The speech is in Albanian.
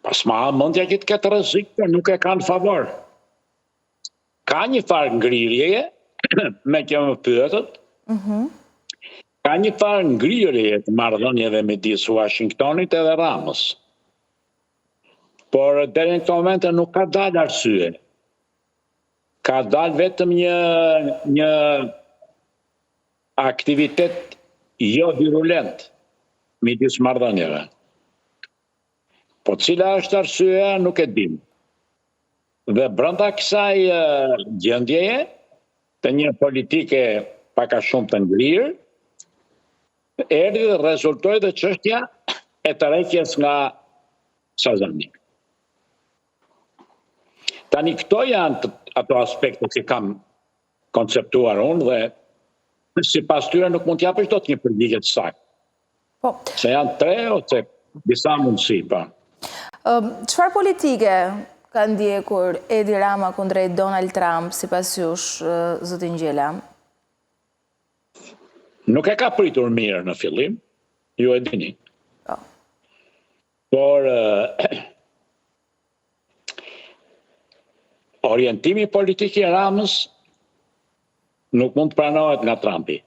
Pas ma mendja që të ketë rrezik, nuk e kanë favor. Ka një farë ngrirjeje, me që më pyetët, ka një farë ngrirjeje të marrëdhënieve midis Washingtonit edhe Ramës. Por deri në këtë moment nuk ka dalë arsye. Ka dalë vetëm një aktivitet jo virulent midis marrëdhënieve. Po cila është arsyeja nuk e dim. Dhe brenda kësaj gjendjeje, të një politike pak a shumë të ngrirë, erdhi dhe rezultoi dhe çështja e tërheqjes nga Sazani. Tani këto janë ato aspekte që kam konceptuar unë dhe sipas tyre nuk mund t'japësh dot një përgjigje të saktë. Po. Se janë 3 ose disa mundësi, pa. Çfarë politike ka ndjekur Edi Rama kundrejt Donald Trump sipas jush, zotin Gjela? Nuk e ka pritur mirë në fillim, ju e dini. Po. Por orientimi politik i Ramës nuk mund të pranohet nga Trumpi.